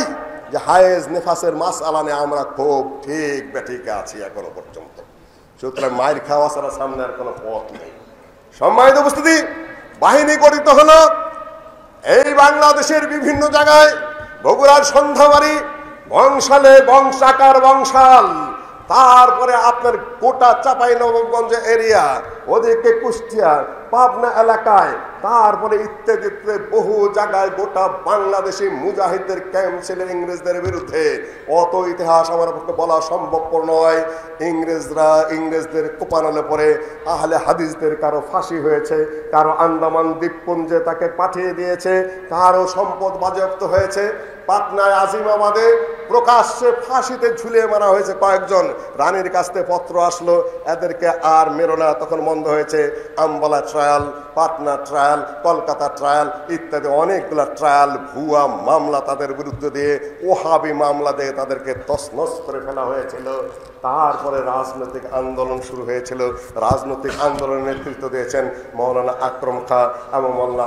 যে হায়েজ নেফাসের মাস আলানে আমরা খুব ঠিক বেঠিকে আছি এখনো পর্যন্ত। সুতরাং মায়ের খাওয়া ছাড়া সামনে আর কোনো পথ নেই। সম্মানিত উপস্থিতি, বাহিনী গঠিত হলো এই বাংলাদেশের বিভিন্ন জায়গায়, বগুড়ার সন্ধ্যাবাড়ি, বংশালে বংশাকার বংশাল, তারপরে আপনার গোটা চাঁপাইনবাবগঞ্জ এরিয়া, ওদিকে কুষ্টিয়া, পাবনা এলাকায়, তারপরে ইত্যাদি ইত্যাদি বহু জায়গায় গোটা বাংলাদেশি মুজাহিদদের ক্যাম্প ছিল ইংরেজদের বিরুদ্ধে। অত ইতিহাস আমার পক্ষে বলা সম্ভবপর নয়। ইংরেজদের কোপানলে পরে আহলে হাদিসদের কারো ফাঁসি হয়েছে, কারো আন্দামান দ্বীপপুঞ্জে তাকে পাঠিয়ে দিয়েছে, কারো সম্পদ বাজেয়াপ্ত হয়েছে। পাটনায় আজিমাবাদে প্রকাশ্যে ফাঁসিতে ঝুলিয়ে মারা হয়েছে কয়েকজন। রানীর কাছ থেকে পত্র আসলো এদেরকে আর মেরো না, তখন বন্ধ হয়েছে। Ambala trial, Patna trial, Kolkata trial ইত্যাদি অনেকগুলা ট্রায়াল, ভুয়া মামলা তাদের বিরুদ্ধে দিয়ে, ওহাবি মামলা দিয়ে তাদেরকে তছনছ করে ফেলা হয়েছিল। তারপরে রাজনৈতিক আন্দোলন শুরু হয়েছিল। রাজনৈতিক আন্দোলনের নেতৃত্ব দিয়েছেন মৌলানা আকরম খাঁ এবং মৌলানা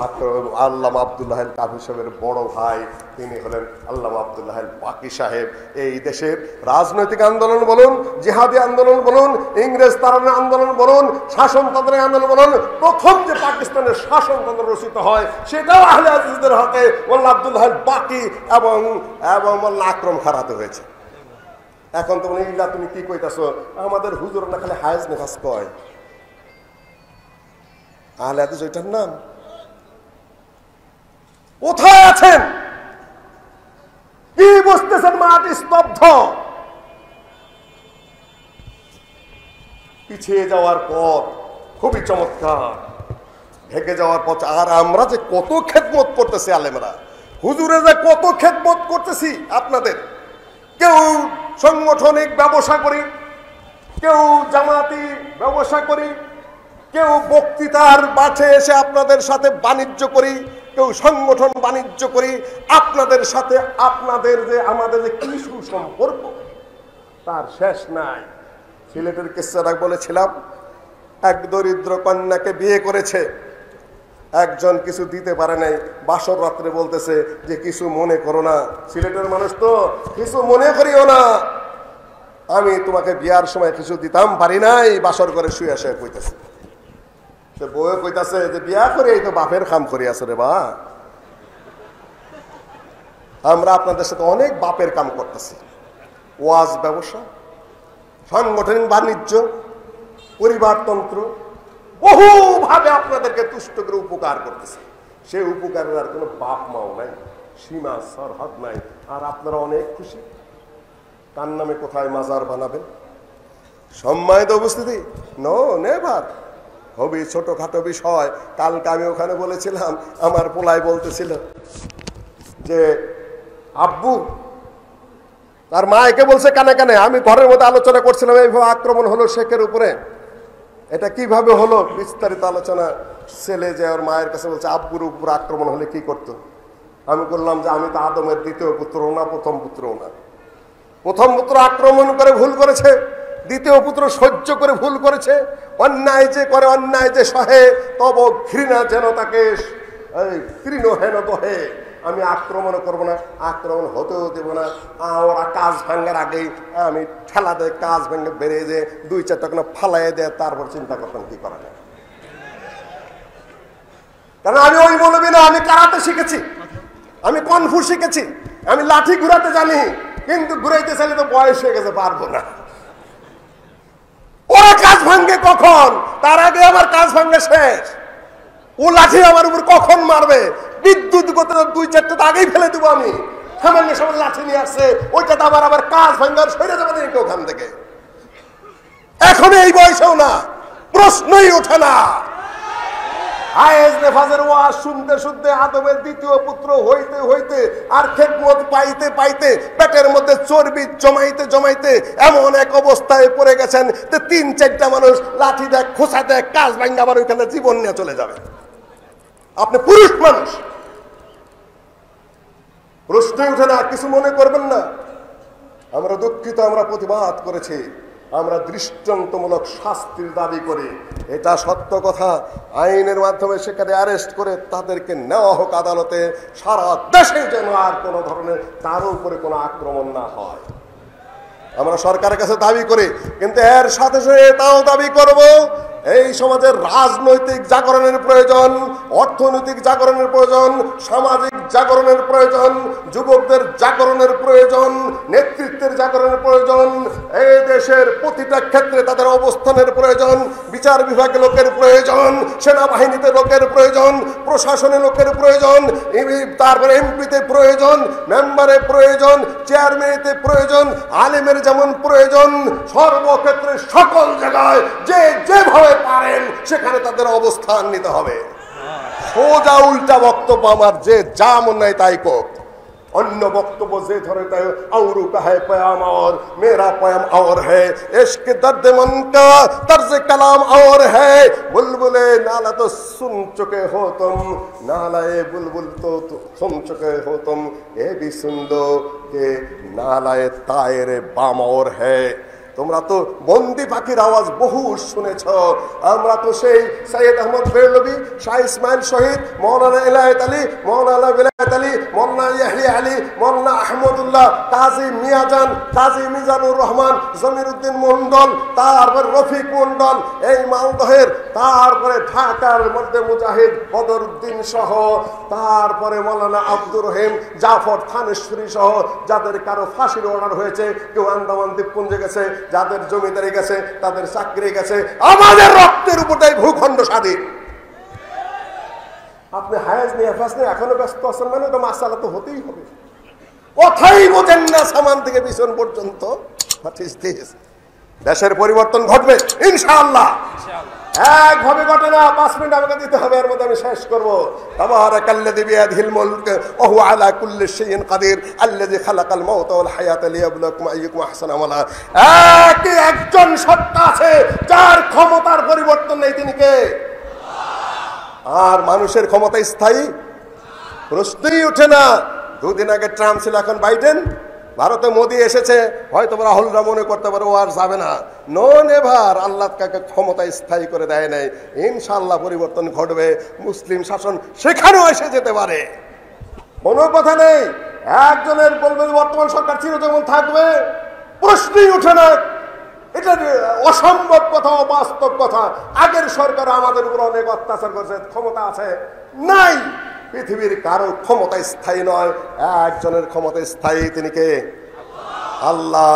আল্লামা আবদুল্লাহ আল কাফি সাহেবের বড় ভাই, তিনি হলেন আল্লামা আবদুল্লাহ আল বাকি সাহেব। এই দেশের রাজনৈতিক আন্দোলন বলুন, জিহাদি আন্দোলন বলুন, ইংরেজ তাড়ানোর আন্দোলন বলুন, শাসনতন্ত্রের আন্দোলন বলুন, প্রথম যে পাকিস্তানের শাসনতন্ত্র রচিত হয় সেটাও আহলে হাদিসদের হাতে মোল্লা আবদুল্লাহ আল বাকি এবং মোল্লা আকরম খাঁ হাতে হয়েছে। এখন তো ইল্লা তুমি কি কইতাছো, আমাদের হুজুর না খালি হায়েজ নেফাস কয়, আহলে হাদিস ওইটার নাম। কোথায় আছেন? কি বুঝতেছেন? মাটি স্তব্ধ। পিছিয়ে যাওয়ার পথ খুবই চমৎকার, ঢেকে যাওয়ার পথ। আর আমরা যে কত খেদমত করতেছি, আলেমরা হুজুরে যে কত খেদমত করতেছি আপনাদের। কেউ সাংগঠনিক ব্যবসা করি, কেউ জামাতি ব্যবসা করি, কেউ বক্তৃতার মাঠে এসে আপনাদের সাথে বাণিজ্য করি, কেউ সংগঠন বাণিজ্য করি আপনাদের সাথে। আপনাদের যে আমাদের যে কি সুসম্পর্ক তার শেষ নাই। সিলেটের কিস্সাটা বলেছিলাম, এক দরিদ্র কন্যাকে বিয়ে করেছে, একজন কিছু দিতে পারে নাই। বাসর রাত্রে বলতেছে যে কিছু মনে করো না, সিলেটের মানুষ তো, কিছু মনে করিও না, আমি তোমাকে বিয়ার সময় কিছু দিতাম পারি নাই। বাসর করে শুয়ে শুয়ে কইতেছে, বউয়ে কইতাছে যে বিয়া করে এই তো বাপের কাম করি আছে রে বা, আমরা আপনাদের সাথে অনেক বাপের কাম করতেছি। ওয়াজ ব্যবসা, সাংগঠনিক বাণিজ্য, পরিবারতন্ত্র, বহুভাবে আপনাদেরকে তুষ্ট করে উপকার করতেছে। সেই উপকারের আর কোনো বাপ মাও নাই, সীমা সরহদ নাই। আর আপনারা অনেক খুশি, তার নামে কোথায় মাজার বানাবেন? সম্মানিত উপস্থিতি, নো নেভার। খুবই ছোটখাটো বিষয়। কালকে আমি ওখানে বলেছিলাম, আমার পোলাই বলতেছিল যে আব্বু, তার মাকে বলছে কানে কানে, আমি ঘরের মধ্যে আলোচনা করছিলাম এইভাবে আক্রমণ হলো শেখের উপরে, এটা কিভাবে হলো বিস্তারিত আলোচনা। ছেলে যে ওর মায়ের কাছে বলছে আব্বুর উপর আক্রমণ হলে কি করতো? আমি বললাম যে আমি তো আদমের দ্বিতীয় পুত্র না, প্রথম পুত্র না। প্রথম পুত্র আক্রমণ করে ভুল করেছে, দ্বিতীয় পুত্র সহ্য করে ভুল করেছে। অন্যায় যে করে, অন্যায় যে সহে, তব ঘৃণা যেন তাকে তৃণহেন দহে। আমি আক্রমণ করব না, আক্রমণ হতেও দেব না। ওরা কাজ ভাঙার আগেই আমি ঠেলা দেয়, কাজ ভেঙে বেরিয়ে যে 2-4টা কোনো ফালাই দেয়, তারপর চিন্তা করতাম কি করা যায়। কারণ আমি ওই বলবি না, আমি কারাতে শিখেছি, আমি কনফু শিখেছি, আমি লাঠি ঘুরাতে জানি, কিন্তু ঘুরাইতে চাইলে তো বয়স হয়ে গেছে, পারবো না। ওরা কাজ ভাঙবে কখন? তার আগে আমার কাজ ভাঙবে শেষ। ও লাঠি আমার উপর কখন মারবে? বিদ্যুৎ গত 2-4টা তো আগেই ফেলে দেবো আমি। সামান্য সময় লাঠি নিয়ে আসছে, ওইটা তো আবার কাজ ভাঙার সরে যাবে নাকি ওখান থেকে? এখন এই বয়সেও না, প্রশ্নই ওঠে না। আয়েজ নেফাজের ওয়াজ শুনতে শুনতে আদমের দ্বিতীয় পুত্র হইতে হইতে আর খেদমত পাইতে পাইতে পেটের মধ্যে চর্বি জমাইতে জমাইতে এমন এক অবস্থায় পড়ে গেছেন যে 3-4টা মানুষ লাঠি দেয়, খোঁচা দেয়, কাজ ভাঙ্গা আবার ওইখানে জীবন নিয়ে চলে যাবে। আপনি পুরুষ মানুষ, প্রশ্নই উঠে না, কিছু মনে করবেন না। আমরা দুঃখিত, আমরা প্রতিবাদ করেছি, আমরা দৃষ্টান্তমূলক শাস্তির দাবি করি, এটা সত্য কথা। আইনের মাধ্যমে সেখানে অ্যারেস্ট করে তাদেরকে নেওয়া হোক আদালতে, সারা দেশে যেন আর কোনো ধরনের তার উপরে কোনো আক্রমণ না হয়, আমরা সরকারের কাছে দাবি করি। কিন্তু এর সাথে সাথে এটাও দাবি করব, এই সমাজের রাজনৈতিক জাগরণের প্রয়োজন, অর্থনৈতিক জাগরণের প্রয়োজন, সামাজিক জাগরণের প্রয়োজন, যুবকদের জাগরণের প্রয়োজন, নেতৃত্বের জাগরণের প্রয়োজন, এই দেশের প্রতিটা ক্ষেত্রে তাদের অবস্থানের প্রয়োজন, বিচার বিভাগে লোকের প্রয়োজন, সেনাবাহিনীতে লোকের প্রয়োজন, প্রশাসনে লোকের প্রয়োজন, তারপরে এমপিতে প্রয়োজন, মেম্বারে প্রয়োজন, চেয়ারম্যানেতে প্রয়োজন, আলেমের যেমন প্রয়োজন, সর্বক্ষেত্রে সকল জায়গায় যে যেভাবে পারেন সেখানে তাদের অবস্থান নিতে হবে। সোজা উল্টা বক্তব্য আমার, যে যা মন নাই তাই কোক। অন্য বক্তব্য যে ধরে তাই আউরু কাহে পয়াম और मेरा पयम और है, इश्क दर्द मन का तर्ज कलाम और है, बुलबुले नाला तो सुन चुके हो तुम, नालाए बुलबुल तो सुन चुके हो तुम, ये भी सुन लो कि नालाए तायरे बाम और है। তোমরা তো বন্দি পাখির আওয়াজ বহু শুনেছ, আমরা তো সেই সৈয়দ আহমদ বেরলভী, শাহ ইসমাইল শহীদ, মৌলানা ইলায়েত আলী, মৌলানা বিলায়েত আলী, মৌলানা ইয়াহিয়া আলী, মৌলানা আহমদুল্লাহ, কাজী মিয়াজান, কাজী মিজানুর রহমান, জমিরুদ্দিন মন্ডল, তারপর রফিক মন্ডল, এই মালদহের, তারপরে ঢাকার মধ্যে মুজাহিদ বদরুদ্দিন সহ, তারপরে মৌলানা আব্দুর রহিম, জাফর থানেশ্বরী সহ, যাদের কারো ফাঁসির অর্ডার হয়েছে, কেউ আন্দামান দ্বীপপুঞ্জে গেছে, যাদের জমিদারি গেছে, তাদের চাকরি গেছে, আমাদের রক্তের উপরটাই ভূখণ্ড স্বাধীন। আপনি হায়াজ নিয়ে ফাঁস নিয়ে এখনো ব্যস্ত আছেন, মানে তো মাসালা তো হতেই হবে। কথাই বোঝেন না সামান থেকে পিছন পর্যন্ত। দেশের পরিবর্তন ঘটবে ইনশাআল্লাহ, একভাবে ঘটে না। 5 মিনিট আমাকে দিতে হবে, এর মধ্যে আমি শেষ করবো। তাবারাকাল্লাযী বিয়াদিহিল মুলক ওয়া হুয়া আলা কুল্লি শাইইন কাদির আল্লাযী খালাকাল মাউতা ওয়াল হায়াতা লিয়াবলুয়াকুম আইয়ুকুম আহসানু আমালা। একজন সত্তা আছে যার ক্ষমতার পরিবর্তন নেই, তিনি কে? আর মানুষের ক্ষমতা স্থায়ী? প্রশ্নই ওঠে না। 2 দিন আগে ট্রাম্প ছিল, এখন বাইডেন। ভারতে মোদি এসেছে, হয়তো রাহুলরা মনে করতে পারে ও আর যাবে না। নো নেভার, আল্লাহ কাকে ক্ষমতা স্থায়ী করে দেয় নাই। ইনশাআল্লাহ পরিবর্তন ঘটবে, মুসলিম শাসন সেখানেও এসে যেতে পারে, কোনো কথা নেই। একজনের বলবে বর্তমান সরকার চিরজীবন থাকবে, প্রশ্নই ওঠে না। এটা অসম্ভব কথা, অবাস্তব কথা। আগের সরকার আমাদের উপর অনেক অত্যাচার করেছে, ক্ষমতা আছে নাই। পৃথিবীর কারো ক্ষমতা স্থায়ী নয়, একজনের ক্ষমতা স্থায়ী, তিনি কে? আল্লাহ।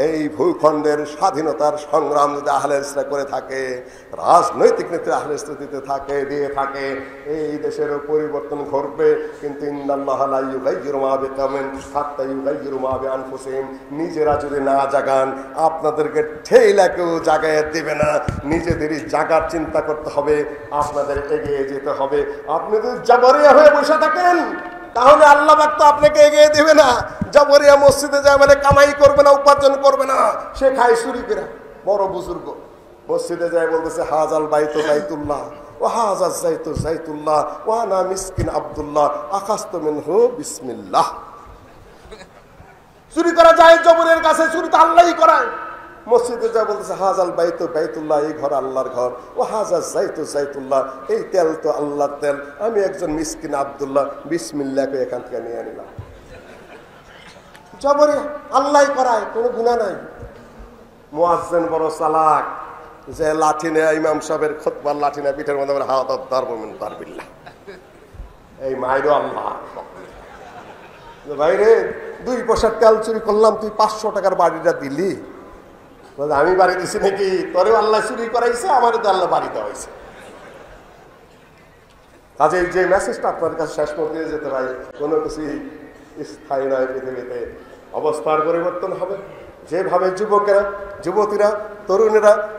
এই ভূখণ্ডের স্বাধীনতার সংগ্রাম যদি আহলে ইসলাম করে থাকে, রাজনৈতিক নেতৃত্ব আহলে ইসলাম দিতে থাকে, দিয়ে থাকে, এই দেশেরও পরিবর্তন ঘটবে। কিন্তু ইন্নাল্লাহা লা ইউগাইয়িরু মা বিকাওমিন হাত্তা ইউগাইয়িরু মা বিআনফুসিহিম। নিজেরা যদি না জাগান, আপনাদেরকে ঠেলা কেউ জাগায় দেবে না। নিজেদেরই জাগার চিন্তা করতে হবে, আপনাদের এগিয়ে যেতে হবে। আপনি যদি জাবরিয়া হয়ে বসে থাকেন, তাহলে আল্লাহ পাক তো আপনাকে এগিয়ে দেবে না। জাবরিয়া মসজিদে যায় মানে কামাই করবে না, উপার্জন করবে না, সে খায় চুরি করে। বড় বুজুর্গ মসজিদে যায় বলতেছে, হাজাল বাইতু বাইতুল্লাহ ওয়া হাযা যাইতু যাইতুল্লাহ ওয়া আনা মিসকিন আব্দুল্লাহ আখাযতু মিনহু বিসমিল্লাহ। চুরি করা যায় জবরের কাছে, চুরি তো আল্লাহই করায়। মসজিদে যা বলতেছে হাজাল বাইতু বাইতুল্লাহ, এই ঘর আল্লাহর ঘর, ও হাজার যাইতু যাইতুল্লাহ, এই তেল তো আল্লাহর তেল, আমি একজন মিসকিন আব্দুল্লাহ বিসমিল্লাহকে এখান থেকে নিয়ে নিলাম। জবরে আল্লাহ করায়, কোনো গুনাহ নাই। মুয়াজ্জিন বড় চালাক, যে লাঠি নেয় ইমাম সাহেবের খুতবার লাঠি নেয় পিঠের মধ্যে হাত দারব মিন দারবিল্লাহ, এই মাইরো আল্লাহ। ভাইরে 2 পয়সার তেল চুরি করলাম, তুই 500 টাকার বাড়িটা দিলি। আমি বাড়ি দিছি নাকি? তোরেও আল্লাহ চুরি করাইছে, আমারও তো আল্লাহ বাড়ি দেওয়া হয়েছে। কাজে যে মেসেজটা আপনার কাছে শেষ করতে যেতে ভাই, কোনো কিছুই স্থায়ী নয় পৃথিবীতে, অবস্থার পরিবর্তন হবে। যেভাবে যুবকেরা, যুবতীরা,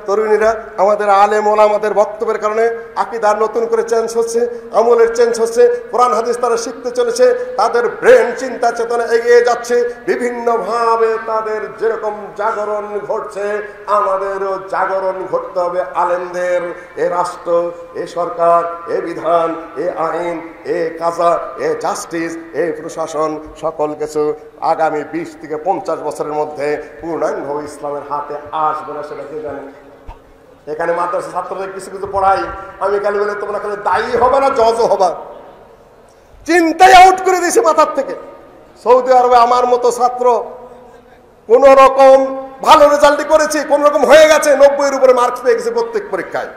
তরুণীরা আমাদের আলেম ওলামাদের বক্তব্যের কারণে আকীদার নতুন করে চেঞ্জ হচ্ছে, আমলের চেঞ্জ হচ্ছে, কোরআন হাদিস তারা শিখতে চলেছে, তাদের ব্রেন চিন্তা চেতনা এগিয়ে যাচ্ছে, বিভিন্নভাবে তাদের যেরকম জাগরণ ঘটছে, আমাদেরও জাগরণ ঘটতে হবে। আলেমদের, এ রাষ্ট্র, এ সরকার, এ বিধান, এ আইন, এ কাজা, এ জাস্টিস, এ প্রশাসন, সকল কিছু আগামী 20 থেকে 50 বছরের মধ্যে পূর্ণাঙ্গ ইসলামের হাতে আসবে না, সেটা কে জানে? এখানে মাদ্রাসা ছাত্রদের কিছু কিছু পড়াই, আমি খালি বলে তোমরা খালি দায়ী হবে না, জজও হবা, চিন্তাই আউট করে দিয়েছে মাথার থেকে। সৌদি আরবে আমার মতো ছাত্র কোন রকম ভালো রেজাল্ট করেছে, কোন রকম হয়ে গেছে, 90-এর উপরে মার্কস পেয়ে গেছে প্রত্যেক পরীক্ষায়,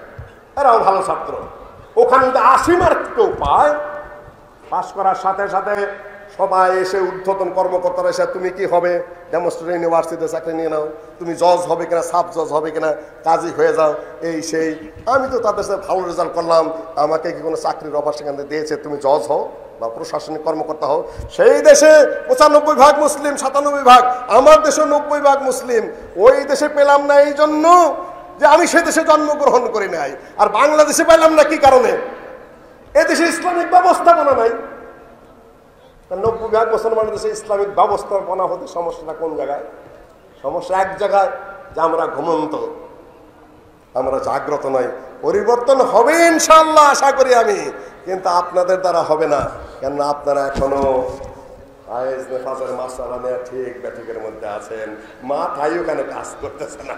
এরাও ভালো ছাত্র। ওখানে 80 মার্ক কেউ পায়, পাস করার সাথে সাথে সবাই এসে ঊর্ধ্বতন কর্মকর্তারা এসে তুমি কি হবে, ডেমোস্ট্রেট ইউনিভার্সিটিতে চাকরি নিয়ে নাও, তুমি জজ হবে কিনা, সাব জজ হবে কিনা, কাজী হয়ে যাও, এই সেই। আমি তো তাদের সাথে ভালো রেজাল্ট করলাম, আমাকে কি কোনো চাকরির অফার সেখানে দিয়েছে, তুমি জজ হও বা প্রশাসনিক কর্মকর্তা হও। সেই দেশে 95% মুসলিম, 97%, আমার দেশে 90% মুসলিম। ওই দেশে পেলাম না এই জন্য যে আমি সে দেশে জন্মগ্রহণ করি নাই, আর বাংলাদেশে পেলাম না কি কারণে? এদেশে ইসলামিক ব্যবস্থাপনা নাই। 90% মুসলমানের দেশে ইসলামিক ব্যবস্থাপনা হতে সমস্যাটা কোন জায়গায়? সমস্যা এক জায়গায়, যে আমরা ঘুমন্ত, আমরা জাগ্রত নই। পরিবর্তন হবে ইনশাআল্লাহ, আশা করি আমি, কিন্তু আপনাদের দ্বারা হবে না, কেননা আপনারা এখনো আয়েজ নেফাজের মাসালা নিয়ে ঠিক ব্যাঠিকের মধ্যে আছেন, মাথায় ওখানে কাজ করতেছে না।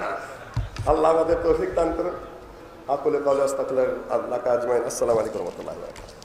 আল্লাহ আমাদের তৌফিক দান করুন। আকুলে কওলি আস্তাগফিরুল্লাহ আজমাইন। আসসালামু আলাইকুম ওয়া রাহমাতুল্লাহি ওয়া বারাকাতুহু।